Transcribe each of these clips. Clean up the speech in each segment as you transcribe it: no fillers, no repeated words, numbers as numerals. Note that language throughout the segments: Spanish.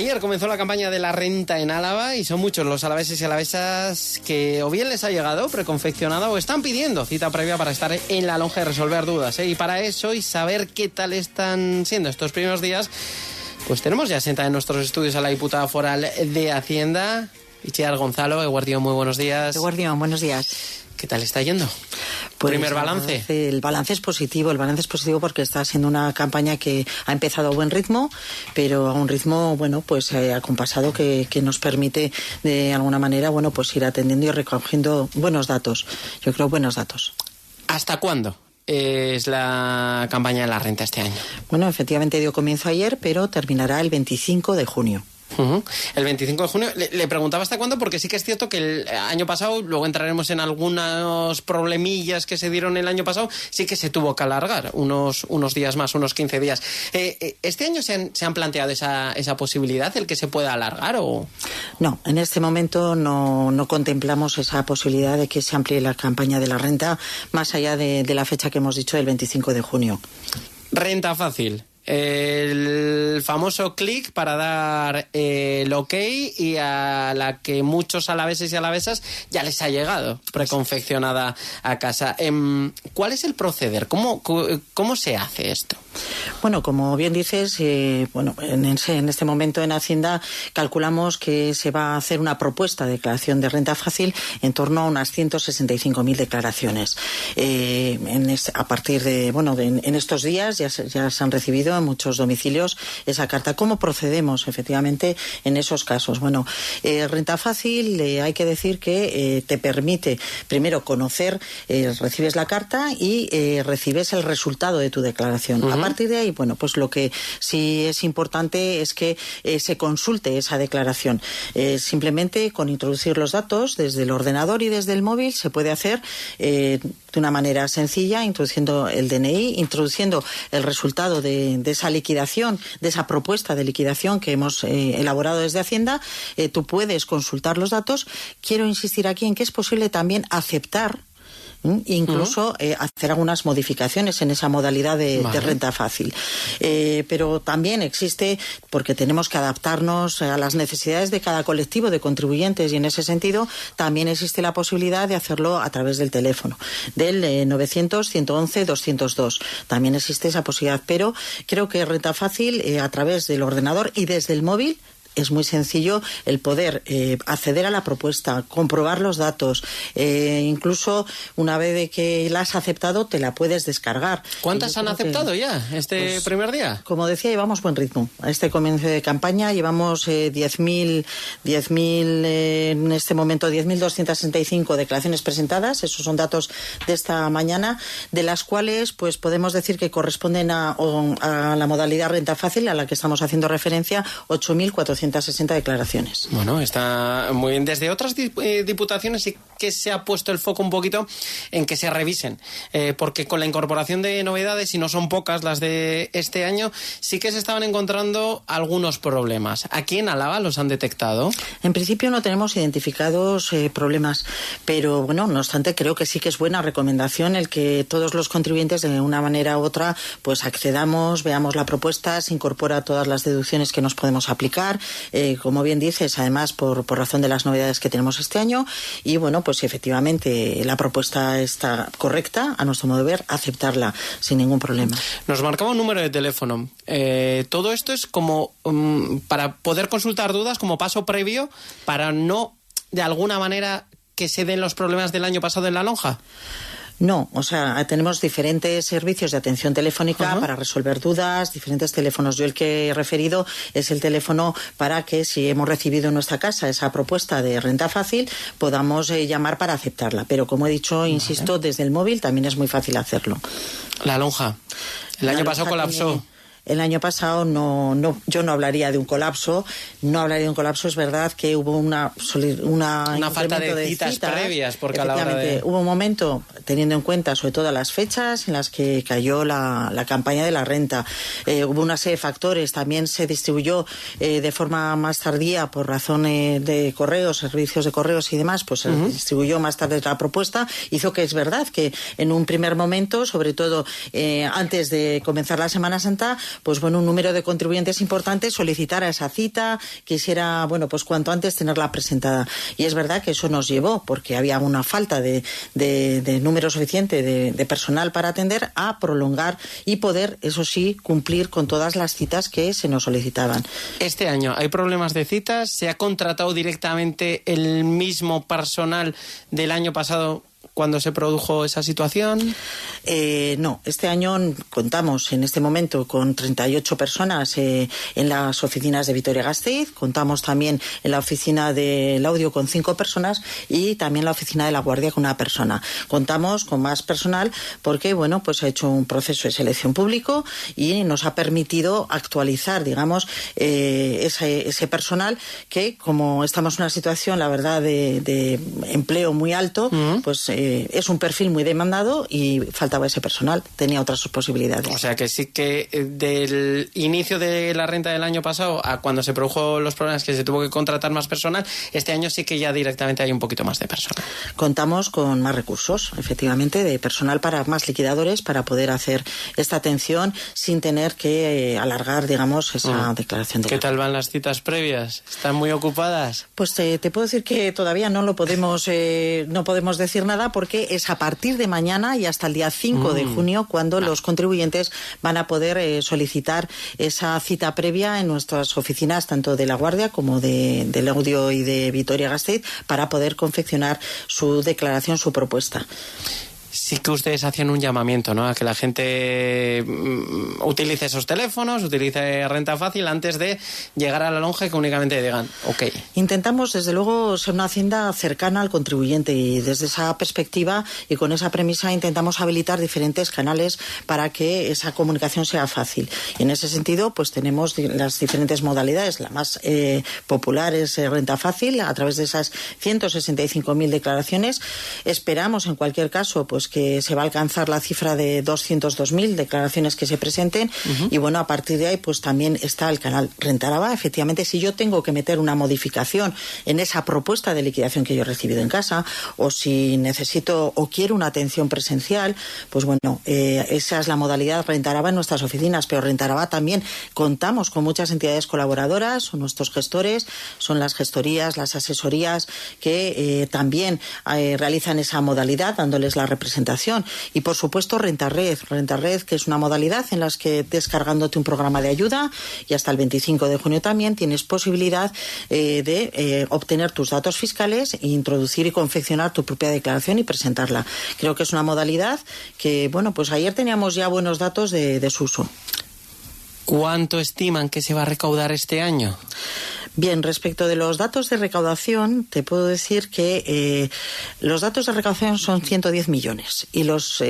Ayer comenzó la campaña de la renta en Álava y son muchos los alaveses y alavesas que o bien les ha llegado preconfeccionada o están pidiendo cita previa para estar en la lonja y resolver dudas. Y para eso y saber qué tal están siendo estos primeros días, pues tenemos ya sentada en nuestros estudios a la diputada foral de Hacienda, Itziar Gonzalo. Eguardión, muy buenos días. Eguardión, buenos días. ¿Qué tal está yendo? Pues ¿Primer balance? El balance es positivo porque está siendo una campaña que ha empezado a buen ritmo, pero a un ritmo, pues acompasado que nos permite de alguna manera, pues ir atendiendo y recogiendo buenos datos. Yo creo buenos datos. ¿Hasta cuándo es la campaña de la renta este año? Bueno, efectivamente dio comienzo ayer, pero terminará el 25 de junio. El 25 de junio. Le preguntaba hasta cuándo, porque sí que es cierto que el año pasado, luego entraremos en algunos problemillas que se dieron el año pasado, sí que se tuvo que alargar unos días más, unos 15 días. ¿Este año se han planteado esa posibilidad, el que se pueda alargar o...? No, en este momento no contemplamos esa posibilidad de que se amplíe la campaña de la renta más allá de la fecha que hemos dicho, el 25 de junio. Renta fácil. El famoso clic para dar el ok y a la que muchos alaveses y alavesas ya les ha llegado preconfeccionada a casa. ¿Cuál es el proceder? ¿Cómo se hace esto? Bueno, como bien dices, en este momento en Hacienda calculamos que se va a hacer una propuesta de declaración de renta fácil en torno a unas 165.000 declaraciones. A partir de, en estos días ya se han recibido en muchos domicilios esa carta. ¿Cómo procedemos efectivamente en esos casos? Renta fácil, hay que decir que te permite primero conocer, recibes la carta y recibes el resultado de tu declaración. A partir de ahí, pues lo que sí es importante es que se consulte esa declaración. Simplemente con introducir los datos desde el ordenador y desde el móvil se puede hacer de una manera sencilla, introduciendo el DNI, introduciendo el resultado de esa liquidación, de esa propuesta de liquidación que hemos elaborado desde Hacienda. Tú puedes consultar los datos. Quiero insistir aquí en que es posible también aceptar incluso hacer algunas modificaciones en esa modalidad de renta fácil. Pero también existe, porque tenemos que adaptarnos a las necesidades de cada colectivo de contribuyentes, y en ese sentido también existe la posibilidad de hacerlo a través del teléfono, del 900-111-202. También existe esa posibilidad, pero creo que renta fácil a través del ordenador y desde el móvil es muy sencillo el poder acceder a la propuesta, comprobar los datos, incluso una vez de que la has aceptado te la puedes descargar. ¿Cuántas han aceptado ya primer día? Como decía, llevamos buen ritmo. A este comienzo de campaña llevamos 10.000 en este momento 10.265 declaraciones presentadas. Esos son datos de esta mañana, de las cuales pues podemos decir que corresponden a la modalidad renta fácil a la que estamos haciendo referencia, 8.460 declaraciones. Bueno, está muy bien. Desde otras diputaciones sí que se ha puesto el foco un poquito en que se revisen, porque con la incorporación de novedades, y no son pocas las de este año, sí que se estaban encontrando algunos problemas. ¿Aquí en Álava los han detectado? En principio no tenemos identificados problemas, pero no obstante creo que sí que es buena recomendación el que todos los contribuyentes de una manera u otra pues accedamos, veamos la propuesta, se incorpora todas las deducciones que nos podemos aplicar. Como bien dices, además por razón de las novedades que tenemos este año, y pues si efectivamente la propuesta está correcta, a nuestro modo de ver, aceptarla sin ningún problema. Nos marcaba un número de teléfono. Todo esto es como para poder consultar dudas, como paso previo para no, de alguna manera, que se den los problemas del año pasado en la lonja. No, tenemos diferentes servicios de atención telefónica para resolver dudas, diferentes teléfonos. Yo el que he referido es el teléfono para que, si hemos recibido en nuestra casa esa propuesta de renta fácil, podamos llamar para aceptarla. Pero como he dicho, insisto, desde el móvil también es muy fácil hacerlo. La lonja. El año pasado colapsó. El año pasado yo no hablaría de un colapso. Es verdad que hubo una falta de citas previas, porque a la hora de... Hubo un momento, teniendo en cuenta sobre todo las fechas en las que cayó la campaña de la renta. Hubo una serie de factores. También se distribuyó de forma más tardía por razones de correos, servicios de correos y demás, pues se distribuyó más tarde la propuesta. Hizo que es verdad que en un primer momento, sobre todo antes de comenzar la Semana Santa, pues bueno, un número de contribuyentes importante solicitara esa cita, quisiera, bueno, pues cuanto antes tenerla presentada. Y es verdad que eso nos llevó, porque había una falta de número suficiente de personal para atender, a prolongar y poder, eso sí, cumplir con todas las citas que se nos solicitaban. Este año hay problemas de citas, ¿se ha contratado directamente el mismo personal del año pasado cuando se produjo esa situación? No, este año contamos en este momento con 38 personas en las oficinas de Vitoria-Gasteiz, contamos también en la oficina del audio con 5 personas y también la oficina de La Guardia con 1 persona. Contamos con más personal porque, bueno, pues se ha hecho un proceso de selección público y nos ha permitido actualizar, digamos, ese personal que, como estamos en una situación, la verdad, de empleo muy alto, pues es un perfil muy demandado y faltaba ese personal, tenía otras posibilidades. O sea que sí que del inicio de la renta del año pasado a cuando se produjo los problemas que se tuvo que contratar más personal, este año sí que ya directamente hay un poquito más de personal. Contamos con más recursos, efectivamente, de personal para más liquidadores para poder hacer esta atención sin tener que alargar, digamos, esa declaración de ¿Qué tal van las citas previas? ¿Están muy ocupadas? Pues te puedo decir que todavía no lo podemos no podemos decir nada porque es a partir de mañana y hasta el día 5 de junio cuando los contribuyentes van a poder solicitar esa cita previa en nuestras oficinas tanto de La Guardia como del Audio y de Vitoria-Gasteiz para poder confeccionar su declaración, su propuesta. Sí que ustedes hacían un llamamiento, ¿no?, a que la gente utilice esos teléfonos, utilice Renta Fácil antes de llegar a la lonja, que únicamente digan, ok. Intentamos, desde luego, ser una hacienda cercana al contribuyente y desde esa perspectiva y con esa premisa intentamos habilitar diferentes canales para que esa comunicación sea fácil. Y en ese sentido, pues tenemos las diferentes modalidades. La más popular es Renta Fácil, a través de esas 165.000 declaraciones. Esperamos, en cualquier caso, pues que se va a alcanzar la cifra de 202.000 declaraciones que se presenten y bueno, a partir de ahí pues también está el canal Renta Álava. Efectivamente, si yo tengo que meter una modificación en esa propuesta de liquidación que yo he recibido en casa o si necesito o quiero una atención presencial, pues bueno, esa es la modalidad Renta Álava en nuestras oficinas, pero Renta Álava también contamos con muchas entidades colaboradoras, son nuestros gestores, son las gestorías, las asesorías que también realizan esa modalidad, dándoles la representación. Y por supuesto Renta Red, que es una modalidad en la que descargándote un programa de ayuda y hasta el 25 de junio también tienes posibilidad de obtener tus datos fiscales e introducir y confeccionar tu propia declaración y presentarla. Creo que es una modalidad que, bueno, pues ayer teníamos ya buenos datos de su uso. ¿Cuánto estiman que se va a recaudar este año? Bien, respecto de los datos de recaudación, te puedo decir que los datos de recaudación son 110 millones y los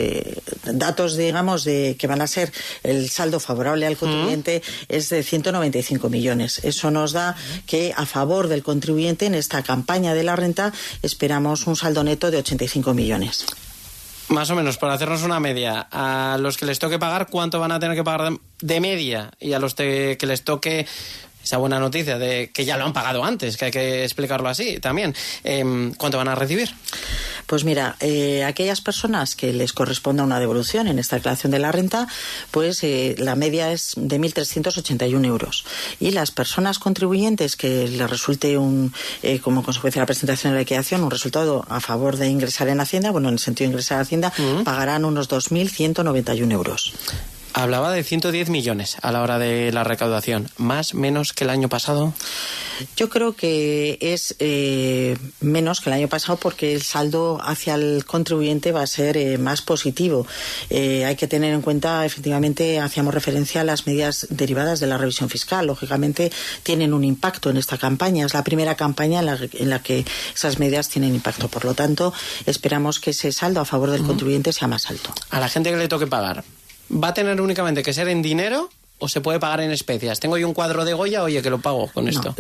datos, digamos, de que van a ser el saldo favorable al contribuyente es de 195 millones. Eso nos da que a favor del contribuyente en esta campaña de la renta esperamos un saldo neto de 85 millones. Más o menos, por hacernos una media, a los que les toque pagar, ¿cuánto van a tener que pagar de media? Y a los que les toque esa buena noticia de que ya lo han pagado antes, que hay que explicarlo así también, ¿cuánto van a recibir? Pues mira, aquellas personas que les corresponda una devolución en esta declaración de la renta, pues la media es de 1.381 euros. Y las personas contribuyentes que les resulte como consecuencia de la presentación de la liquidación, un resultado a favor de ingresar en Hacienda, bueno, en el sentido de ingresar a Hacienda, pagarán unos 2.191 euros. Hablaba de 110 millones a la hora de la recaudación. ¿Más, menos que el año pasado? Yo creo que es menos que el año pasado porque el saldo hacia el contribuyente va a ser más positivo. Hay que tener en cuenta, efectivamente, hacíamos referencia a las medidas derivadas de la revisión fiscal. Lógicamente, tienen un impacto en esta campaña. Es la primera campaña en la que esas medidas tienen impacto. Por lo tanto, esperamos que ese saldo a favor del contribuyente sea más alto. A la gente que le toque pagar, ¿va a tener únicamente que ser en dinero o se puede pagar en especias? Tengo yo un cuadro de Goya, oye, que lo pago con esto.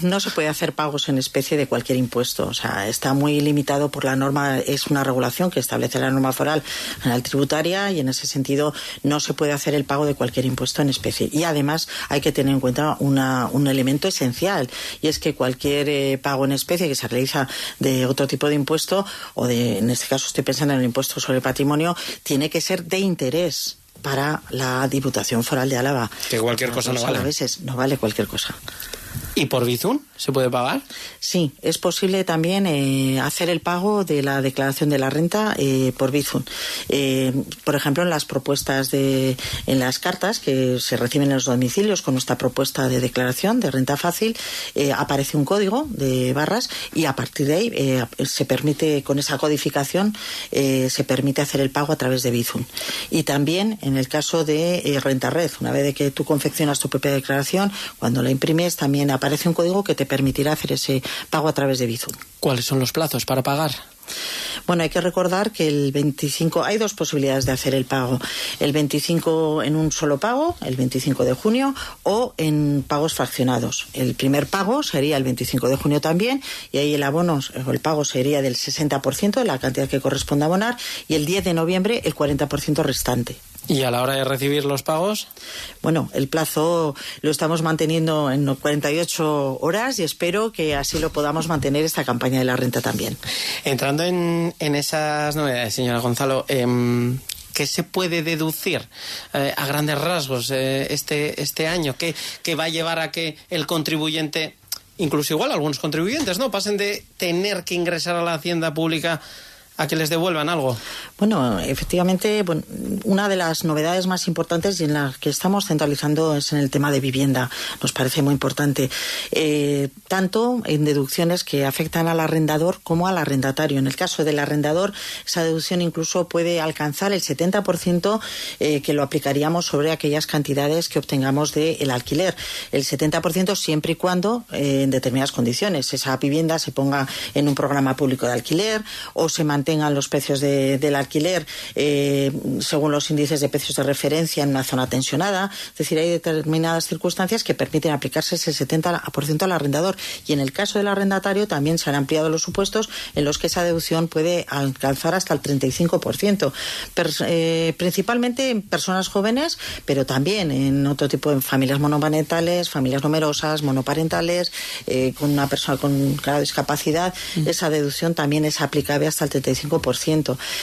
No se puede hacer pagos en especie de cualquier impuesto. O sea, está muy limitado por la norma, es una regulación que establece la norma foral tributaria y en ese sentido no se puede hacer el pago de cualquier impuesto en especie. Y además hay que tener en cuenta un elemento esencial y es que cualquier pago en especie que se realiza de otro tipo de impuesto o en este caso estoy pensando en el impuesto sobre el patrimonio, tiene que ser de interés. para la Diputación Foral de Álava. Que cualquier cosa no vale. Alaveses, no vale cualquier cosa. ¿Y por Bizum se puede pagar? Sí, es posible también hacer el pago de la declaración de la renta por Bizum. Por ejemplo, en las propuestas en las cartas que se reciben en los domicilios con nuestra propuesta de declaración de renta fácil, aparece un código de barras y a partir de ahí se permite, con esa codificación, se permite hacer el pago a través de Bizum. Y también en el caso de Renta Red, una vez de que tú confeccionas tu propia declaración, cuando la imprimes también aparece un código que te permitirá hacer ese pago a través de Bizum. ¿Cuáles son los plazos para pagar? Bueno, hay que recordar que el 25, hay dos posibilidades de hacer el pago. El 25 en un solo pago, el 25 de junio, o en pagos fraccionados. El primer pago sería el 25 de junio también, y ahí el abono o el pago sería del 60% de la cantidad que corresponde abonar, y el 10 de noviembre el 40% restante. ¿Y a la hora de recibir los pagos? Bueno, el plazo lo estamos manteniendo en 48 horas y espero que así lo podamos mantener esta campaña de la renta también. Entrando en esas novedades, señora Gonzalo, ¿qué se puede deducir a grandes rasgos este año? ¿Qué va a llevar a que el contribuyente, incluso igual algunos contribuyentes, no pasen de tener que ingresar a la hacienda pública a que les devuelvan algo? Bueno, efectivamente, una de las novedades más importantes y en la que estamos centralizando es en el tema de vivienda. Nos parece muy importante, tanto en deducciones que afectan al arrendador como al arrendatario. En el caso del arrendador, esa deducción incluso puede alcanzar el 70% que lo aplicaríamos sobre aquellas cantidades que obtengamos del alquiler. El 70% siempre y cuando, en determinadas condiciones, esa vivienda se ponga en un programa público de alquiler o se mantengan los precios del alquiler según los índices de precios de referencia en una zona tensionada. Es decir, hay determinadas circunstancias que permiten aplicarse ese 70% al arrendador. Y en el caso del arrendatario también se han ampliado los supuestos en los que esa deducción puede alcanzar hasta el 35%. Principalmente en personas jóvenes, pero también en otro tipo de familias monoparentales, familias numerosas, monoparentales, con una persona con grado de discapacidad. Esa deducción también es aplicable hasta el 35%.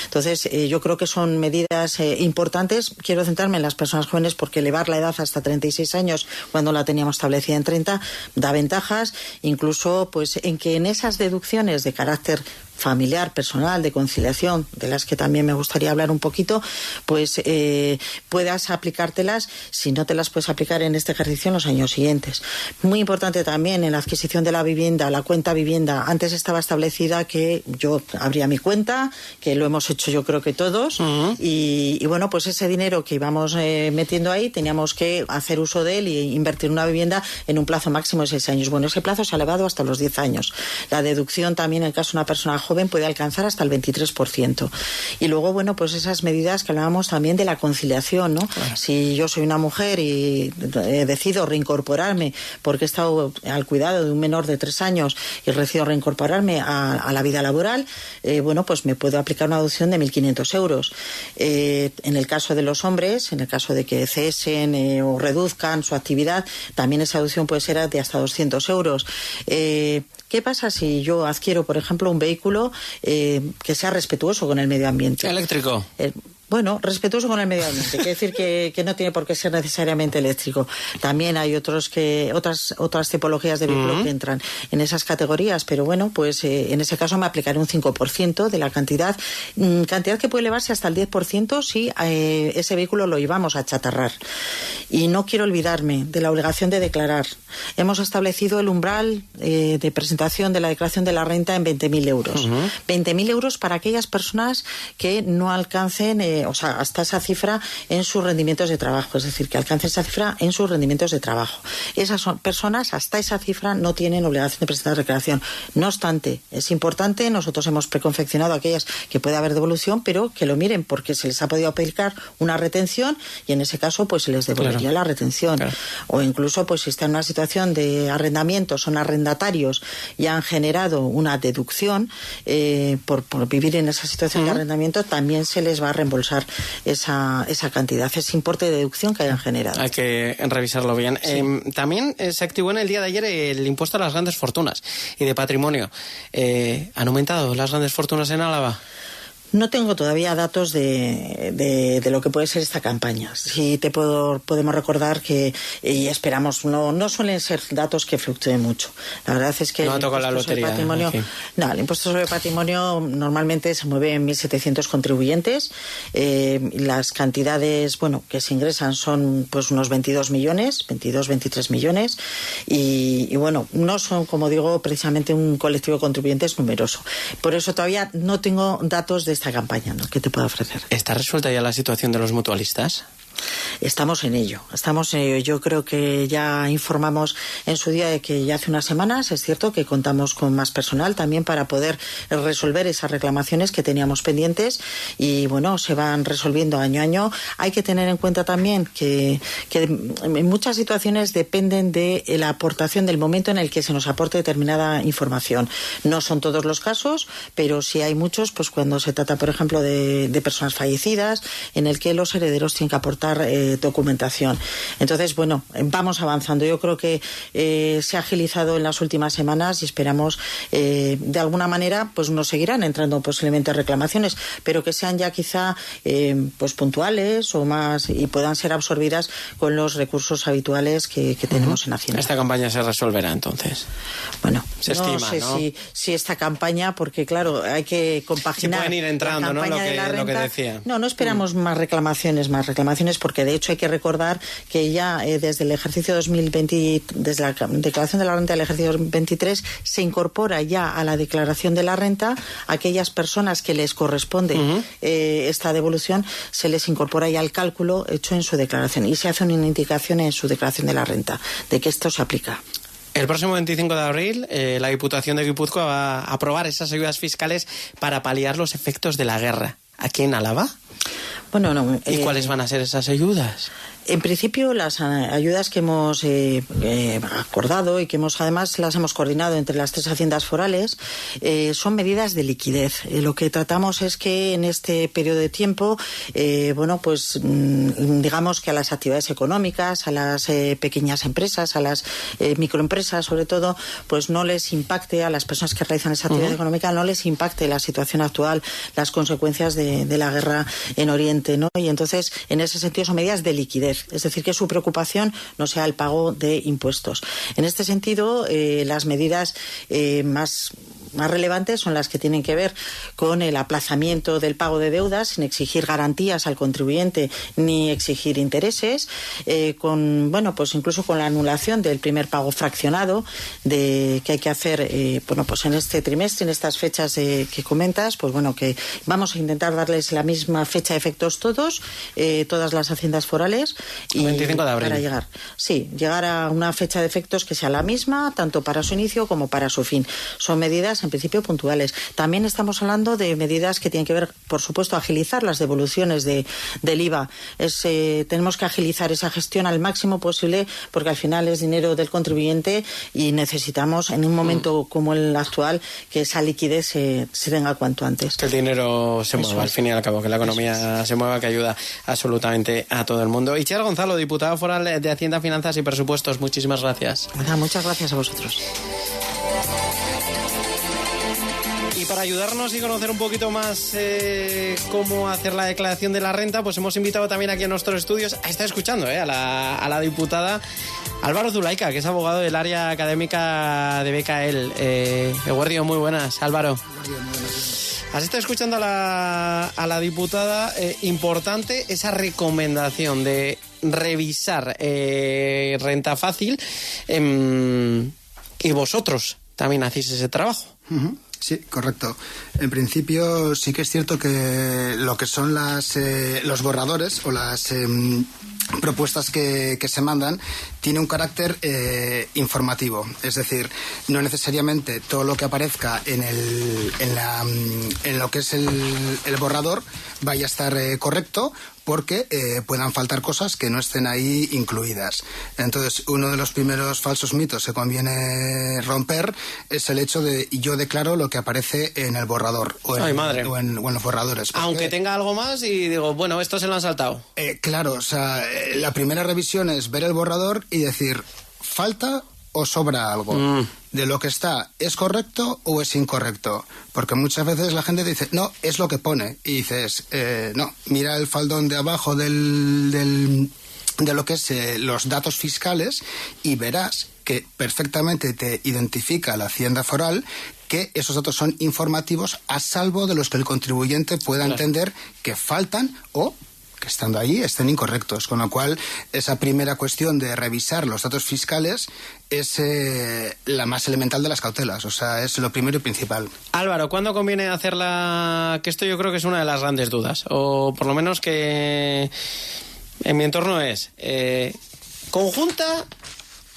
Entonces, yo creo que son medidas importantes. Quiero centrarme en las personas jóvenes porque elevar la edad hasta 36 años, cuando la teníamos establecida en 30, da ventajas, incluso pues en que en esas deducciones de carácter familiar, personal, de conciliación, de las que también me gustaría hablar un poquito, pues puedas aplicártelas, si no te las puedes aplicar en este ejercicio, en los años siguientes. Muy importante también en la adquisición de la vivienda, la cuenta vivienda. Antes estaba establecida que yo abría mi cuenta, que lo hemos hecho yo creo que todos, y bueno, pues ese dinero que íbamos metiendo ahí, teníamos que hacer uso de él y invertir en una vivienda en un plazo máximo de 6 años. Bueno, ese plazo se ha elevado hasta los 10 años. La deducción también, en el caso de una persona joven, puede alcanzar hasta el 23%. Y luego, bueno, pues esas medidas que hablábamos también de la conciliación, ¿no? Claro. Si yo soy una mujer y decido reincorporarme porque he estado al cuidado de un menor de 3 años y decido reincorporarme a la vida laboral, bueno, pues me puedo aplicar una deducción de 1.500 euros. En el caso de los hombres, en el caso de que cesen o reduzcan su actividad, también esa deducción puede ser de hasta 200 euros. ¿Qué pasa si yo adquiero, por ejemplo, un vehículo que sea respetuoso con el medio ambiente? ¿Eléctrico? Bueno, respetuoso con el medio ambiente. Quiere decir que no tiene por qué ser necesariamente eléctrico. También hay otras tipologías de vehículo que entran en esas categorías, pero bueno, pues en ese caso me aplicaré un 5% de la cantidad que puede elevarse hasta el 10% si ese vehículo lo llevamos a chatarrar. Y no quiero olvidarme de la obligación de declarar. Hemos establecido el umbral de presentación de la declaración de la renta en 20.000 euros. 20.000 euros para aquellas personas que no alcancen hasta esa cifra en sus rendimientos de trabajo, es decir, que alcancen esa cifra en sus rendimientos de trabajo. Esas personas hasta esa cifra no tienen obligación de presentar declaración. No obstante, es importante, nosotros hemos preconfeccionado aquellas que puede haber devolución, pero que lo miren porque se les ha podido aplicar una retención y en ese caso pues se les devolvería la retención. Claro. O incluso pues si están en una situación de arrendamiento, son arrendatarios y han generado una deducción por vivir en esa situación de arrendamiento, también se les va a reembolsar esa cantidad, ese importe de deducción que hayan generado. Hay que revisarlo bien. Sí. También se activó en el día de ayer el impuesto a las grandes fortunas y de patrimonio. ¿Han aumentado las grandes fortunas en Álava? No tengo todavía datos de lo que puede ser esta campaña. Sí podemos recordar que, y esperamos, no suelen ser datos que fluctúen mucho. La verdad es que no ha tocado la lotería. El impuesto sobre patrimonio normalmente se mueve en 1.700 contribuyentes. Las cantidades, que se ingresan son pues unos 23 millones. Y no son, como digo, precisamente un colectivo de contribuyentes numeroso. Por eso todavía no tengo datos de esta campaña, ¿no?, que te pueda ofrecer. ¿Está resuelta ya la situación de los mutualistas? Estamos en ello. Yo creo que ya informamos en su día de que ya hace unas semanas, es cierto que contamos con más personal también para poder resolver esas reclamaciones que teníamos pendientes y se van resolviendo año a año. Hay que tener en cuenta también que en muchas situaciones dependen de la aportación del momento en el que se nos aporte determinada información. No son todos los casos, pero sí hay muchos, pues cuando se trata, por ejemplo, de personas fallecidas, en el que los herederos tienen que aportar documentación. Entonces, vamos avanzando. Yo creo que se ha agilizado en las últimas semanas y esperamos, de alguna manera, pues nos seguirán entrando posiblemente reclamaciones, pero que sean ya quizá pues puntuales o más y puedan ser absorbidas con los recursos habituales que tenemos en Hacienda. ¿Esta campaña se resolverá entonces? Se estima, no sé si esta campaña, porque claro, hay que compaginar. Si pueden ir entrando, ¿no? Lo que decía. No esperamos más reclamaciones, porque de hecho hay que recordar que ya desde el ejercicio 2020, desde la declaración de la renta del ejercicio 2023, se incorpora ya a la declaración de la renta a aquellas personas que les corresponde esta devolución, se les incorpora ya el cálculo hecho en su declaración y se hace una indicación en su declaración de la renta de que esto se aplica. El próximo 25 de abril, la Diputación de Guipúzcoa va a aprobar esas ayudas fiscales para paliar los efectos de la guerra. ¿Aquí en Álava? ¿Y cuáles van a ser esas ayudas? En principio, las ayudas que hemos acordado y que además las hemos coordinado entre las 3 haciendas forales son medidas de liquidez. Lo que tratamos es que en este periodo de tiempo, digamos que a las actividades económicas, a las pequeñas empresas, a las microempresas sobre todo, pues no les impacte, a las personas que realizan esa actividad económica, no les impacte la situación actual, las consecuencias de la guerra en Oriente, ¿no? Y entonces, en ese sentido, son medidas de liquidez. Es decir, que su preocupación no sea el pago de impuestos. En este sentido, las medidas más relevantes son las que tienen que ver con el aplazamiento del pago de deudas sin exigir garantías al contribuyente ni exigir intereses, incluso con la anulación del primer pago fraccionado que hay que hacer en este trimestre, en estas fechas que comentas, que vamos a intentar darles la misma fecha de efectos todas las haciendas forales y 25 de abril. Para llegar a una fecha de efectos que sea la misma tanto para su inicio como para su fin. Son medidas en principio puntuales. También estamos hablando de medidas que tienen que ver, por supuesto, agilizar las devoluciones del IVA. Tenemos que agilizar esa gestión al máximo posible porque al final es dinero del contribuyente y necesitamos en un momento como el actual que esa liquidez se tenga cuanto antes. Que el dinero se mueva, al fin y al cabo, que la economía se mueva, que ayuda absolutamente a todo el mundo. Itziar Gonzalo, diputada foral de Hacienda, Finanzas y Presupuestos, muchísimas gracias. Muchas gracias a vosotros. Y para ayudarnos y conocer un poquito más cómo hacer la declaración de la renta, pues hemos invitado también aquí a nuestros estudios a estar escuchando a la diputada Álvaro Zulaika, que es abogado del área académica de BKL. Eguerdio, muy buenas, Álvaro. Has estado escuchando a la diputada. Importante esa recomendación de revisar renta fácil y vosotros también hacéis ese trabajo. Sí, correcto. En principio sí que es cierto que lo que son los borradores o las propuestas que se mandan tiene un carácter informativo, es decir, no necesariamente todo lo que aparezca en lo que es el borrador vaya a estar correcto, porque puedan faltar cosas que no estén ahí incluidas. Entonces, uno de los primeros falsos mitos que conviene romper es el hecho de yo declaro lo que aparece en el borrador o en los borradores. Aunque tenga algo más y digo, esto se lo han saltado. Claro, la primera revisión es ver el borrador y decir, ¿falta o sobra algo. De lo que está, ¿es correcto o es incorrecto? Porque muchas veces la gente dice, no, es lo que pone. Y dices, no, mira el faldón de abajo de lo que es los datos fiscales y verás que perfectamente te identifica la Hacienda Foral que esos datos son informativos a salvo de los que el contribuyente pueda entender que faltan o que estando allí estén incorrectos, con lo cual esa primera cuestión de revisar los datos fiscales es la más elemental de las cautelas, o sea, es lo primero y principal. Álvaro, ¿cuándo conviene hacerla? Que esto yo creo que es una de las grandes dudas, o por lo menos que en mi entorno es ¿conjunta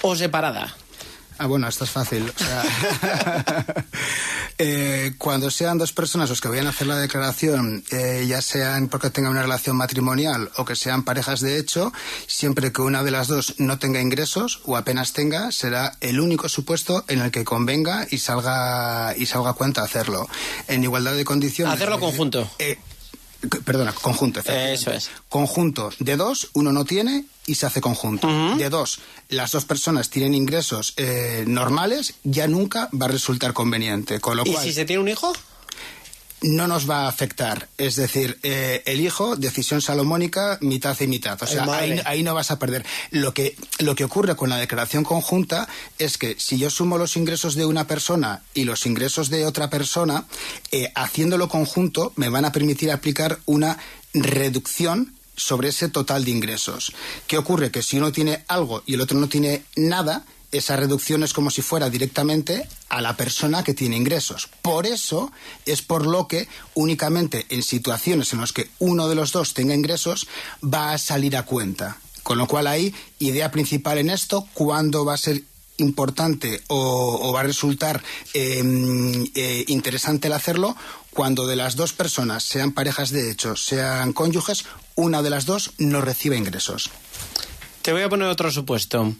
o separada? Ah, bueno, esto es fácil. O sea, cuando sean dos personas los que vayan a hacer la declaración, ya sean porque tengan una relación matrimonial o que sean parejas de hecho, siempre que una de las dos no tenga ingresos o apenas tenga, será el único supuesto en el que convenga y salga a cuenta hacerlo. En igualdad de condiciones. Hacerlo conjunto. Perdona, conjunto. Eso es. Conjunto de dos, uno no tiene y se hace conjunto. De dos, las dos personas tienen ingresos normales, ya nunca va a resultar conveniente. Con lo cual, ¿y si se tiene un hijo? No nos va a afectar. Es decir, el hijo, decisión salomónica, mitad y mitad. O sea, ahí no vas a perder. Lo que ocurre con la declaración conjunta es que si yo sumo los ingresos de una persona y los ingresos de otra persona, haciéndolo conjunto me van a permitir aplicar una reducción sobre ese total de ingresos. ¿Qué ocurre? Que si uno tiene algo y el otro no tiene nada, esa reducción es como si fuera directamente a la persona que tiene ingresos. Por eso es por lo que únicamente en situaciones en las que uno de los dos tenga ingresos va a salir a cuenta. Con lo cual ahí, idea principal en esto, ¿cuándo va a ser importante o va a resultar interesante el hacerlo? Cuando de las dos personas, sean parejas de hecho, sean cónyuges, una de las dos no recibe ingresos. Te voy a poner otro supuesto.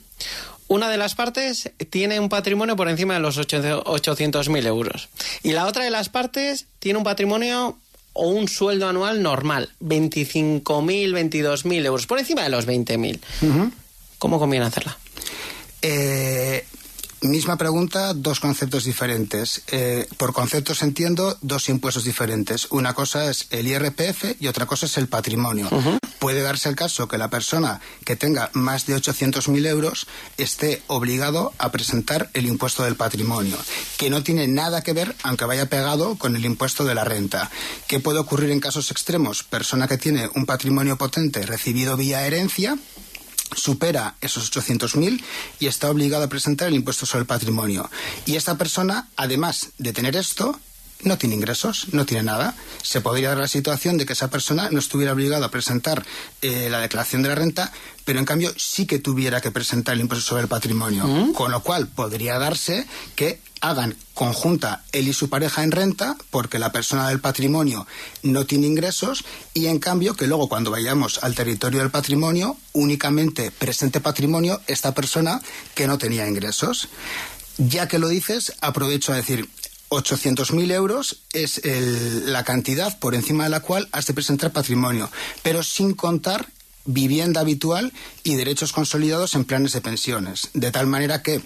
Una de las partes tiene un patrimonio por encima de los 800.000 euros. Y la otra de las partes tiene un patrimonio o un sueldo anual normal, 25.000, 22.000 euros, por encima de los 20.000. ¿Cómo conviene hacerla? Misma pregunta, dos conceptos diferentes. Por conceptos entiendo dos impuestos diferentes. Una cosa es el IRPF y otra cosa es el patrimonio. Puede darse el caso que la persona que tenga más de 800.000 euros esté obligado a presentar el impuesto del patrimonio, que no tiene nada que ver, aunque vaya pegado, con el impuesto de la renta. ¿Qué puede ocurrir en casos extremos? Persona que tiene un patrimonio potente recibido vía herencia, supera esos 800.000 y está obligado a presentar el impuesto sobre el patrimonio. Y esta persona, además de tener esto, no tiene ingresos, no tiene nada. Se podría dar la situación de que esa persona no estuviera obligada a presentar la declaración de la renta, pero en cambio sí que tuviera que presentar el impuesto sobre el patrimonio. Con lo cual podría darse que hagan conjunta él y su pareja en renta porque la persona del patrimonio no tiene ingresos y en cambio que luego cuando vayamos al territorio del patrimonio únicamente presente patrimonio esta persona que no tenía ingresos. Ya que lo dices, aprovecho a decir 800.000 euros es la cantidad por encima de la cual has de presentar patrimonio, pero sin contar vivienda habitual y derechos consolidados en planes de pensiones, de tal manera que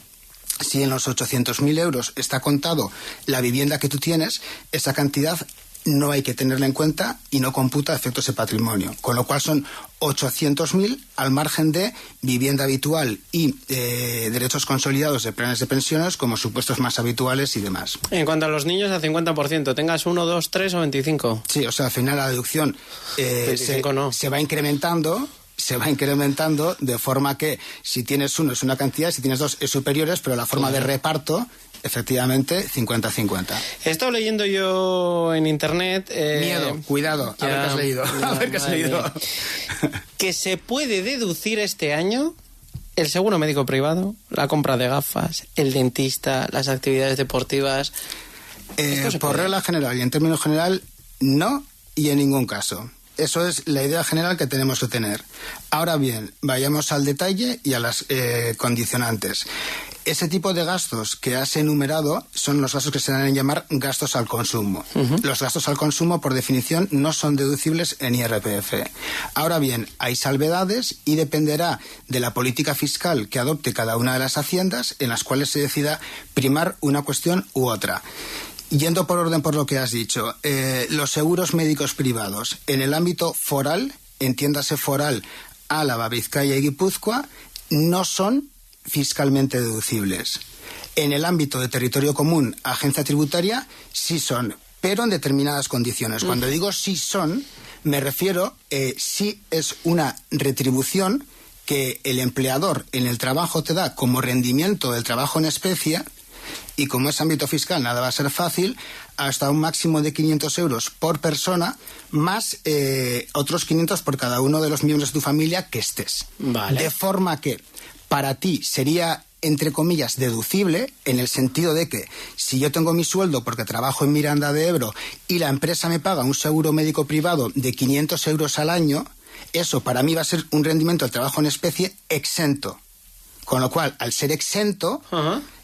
si en los 800.000 euros está contado la vivienda que tú tienes, esa cantidad no hay que tenerla en cuenta y no computa efectos de patrimonio. Con lo cual son 800.000 al margen de vivienda habitual y derechos consolidados de planes de pensiones como supuestos más habituales y demás. En cuanto a los niños, al 50%, tengas 1, 2, 3 o 25. Sí, o sea, al final la deducción se va incrementando. Se va incrementando de forma que si tienes uno es una cantidad, si tienes dos es superiores, pero la forma de reparto, efectivamente, 50-50. He estado leyendo yo en internet... Miedo, cuidado, a ver qué has leído. A ver qué has leído. Que se puede deducir este año el seguro médico privado, la compra de gafas, el dentista, las actividades deportivas... Por regla general y en términos general, no y en ningún caso. Eso es la idea general que tenemos que tener. Ahora bien, vayamos al detalle y a las condicionantes. Ese tipo de gastos que has enumerado son los gastos que se dan a llamar gastos al consumo. Los gastos al consumo, por definición, no son deducibles en IRPF. Ahora bien, hay salvedades y dependerá de la política fiscal que adopte cada una de las haciendas en las cuales se decida primar una cuestión u otra. Yendo por orden por lo que has dicho, los seguros médicos privados en el ámbito foral, entiéndase foral, Álava, Vizcaya y Guipúzcoa, no son fiscalmente deducibles. En el ámbito de territorio común, agencia tributaria, sí son, pero en determinadas condiciones. Cuando digo sí son, me refiero si es una retribución que el empleador en el trabajo te da como rendimiento del trabajo en especie, y como es ámbito fiscal nada va a ser fácil, hasta un máximo de 500 euros por persona, más otros 500 por cada uno de los miembros de tu familia que estés. Vale. De forma que para ti sería, entre comillas, deducible, en el sentido de que si yo tengo mi sueldo porque trabajo en Miranda de Ebro y la empresa me paga un seguro médico privado de 500 euros al año, eso para mí va a ser un rendimiento del trabajo en especie exento. Con lo cual, al ser exento,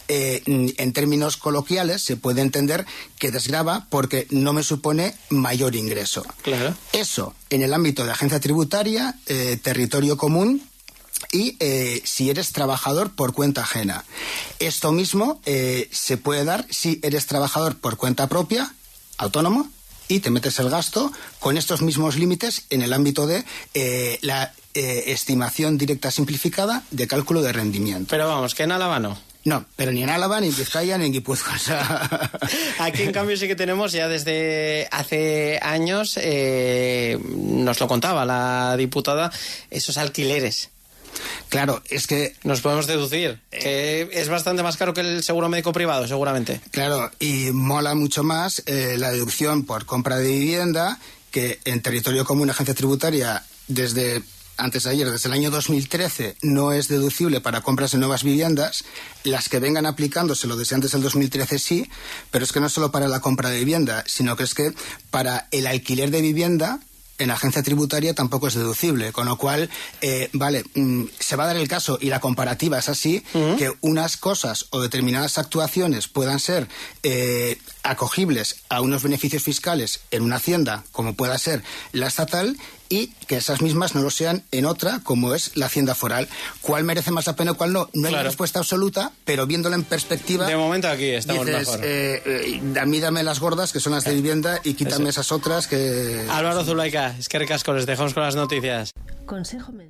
en términos coloquiales, se puede entender que desgrava porque no me supone mayor ingreso. Claro. Eso en el ámbito de agencia tributaria, territorio común, y si eres trabajador por cuenta ajena. Esto mismo se puede dar si eres trabajador por cuenta propia, autónomo, y te metes el gasto con estos mismos límites en el ámbito de la estimación directa simplificada de cálculo de rendimiento. Pero vamos, que en Álava no. No, pero ni en Álava, ni en Vizcaya, ni en Guipúzcoa. O sea... Aquí, en cambio, sí que tenemos ya desde hace años, nos lo contaba la diputada, esos alquileres. Claro, es que... Nos podemos deducir que es bastante más caro que el seguro médico privado, seguramente. Claro, y mola mucho más la deducción por compra de vivienda, que en territorio común, agencia tributaria, desde el año 2013, no es deducible para compras de nuevas viviendas. Las que vengan aplicándoselo desde antes del 2013 sí, pero es que no es solo para la compra de vivienda, sino que es que para el alquiler de vivienda en agencia tributaria tampoco es deducible, con lo cual, se va a dar el caso, y la comparativa es así, que unas cosas o determinadas actuaciones puedan ser acogibles a unos beneficios fiscales en una hacienda, como pueda ser la estatal, y que esas mismas no lo sean en otra, como es la hacienda foral. ¿Cuál merece más la pena o cuál no? No hay una respuesta absoluta, pero viéndolo en perspectiva... De momento aquí estamos dices, mejor. A mí dame las gordas, que son las de vivienda, y quítame esas otras que... Álvaro Zulaika, es que ricasco, les dejamos con las noticias. Consejo mensual.